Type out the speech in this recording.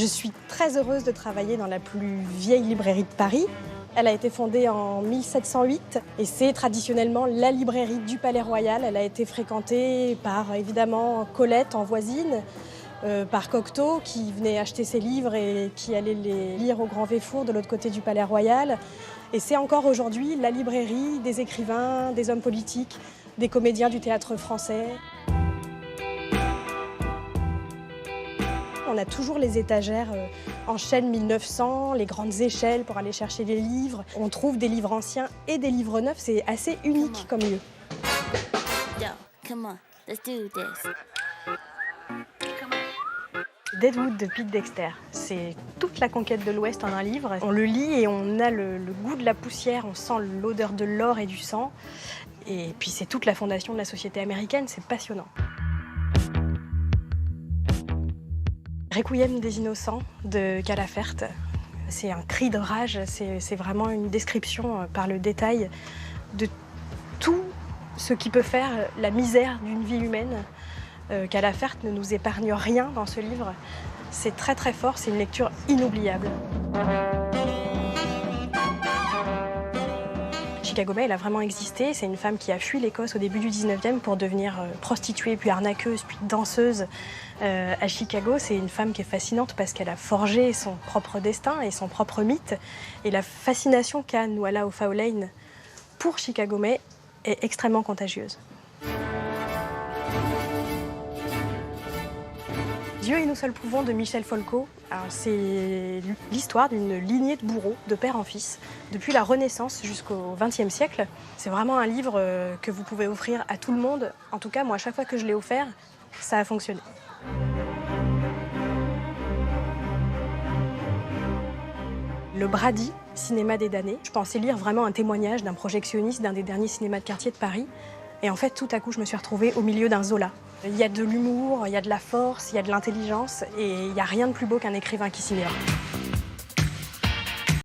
Je suis très heureuse de travailler dans la plus vieille librairie de Paris. Elle a été fondée en 1708 et c'est traditionnellement la librairie du Palais Royal. Elle a été fréquentée par évidemment Colette en voisine, par Cocteau qui venait acheter ses livres et qui allait les lire au Grand Véfour de l'autre côté du Palais Royal. Et c'est encore aujourd'hui la librairie des écrivains, des hommes politiques, des comédiens du théâtre français. On a toujours les étagères en chêne 1900, les grandes échelles pour aller chercher les livres. On trouve des livres anciens et des livres neufs, c'est assez unique comme lieu. Yo, come on, let's do this. Deadwood de Pete Dexter, c'est toute la conquête de l'Ouest en un livre. On le lit et on a le goût de la poussière, on sent l'odeur de l'or et du sang. Et puis c'est toute la fondation de la société américaine, c'est passionnant. Requiem des innocents de Calafert, c'est un cri de rage, c'est vraiment une description par le détail de tout ce qui peut faire la misère d'une vie humaine. Calafert ne nous épargne rien dans ce livre, c'est très très fort, c'est une lecture inoubliable. Chicago May, elle a vraiment existé. C'est une femme qui a fui l'Écosse au début du 19e pour devenir prostituée, puis arnaqueuse, puis danseuse à Chicago. C'est une femme qui est fascinante parce qu'elle a forgé son propre destin et son propre mythe. Et la fascination qu'a Nuala O'Fallane pour Chicago May est extrêmement contagieuse. Dieu et nous seuls pouvons de Michel Folco. C'est l'histoire d'une lignée de bourreaux, de père en fils, depuis la Renaissance jusqu'au XXe siècle. C'est vraiment un livre que vous pouvez offrir à tout le monde. En tout cas, moi, à chaque fois que je l'ai offert, ça a fonctionné. Le Brady, cinéma des damnés. Je pensais lire vraiment un témoignage d'un projectionniste d'un des derniers cinémas de quartier de Paris. Et en fait, tout à coup, je me suis retrouvée au milieu d'un Zola. Il y a de l'humour, il y a de la force, il y a de l'intelligence, et il n'y a rien de plus beau qu'un écrivain qui s'y met.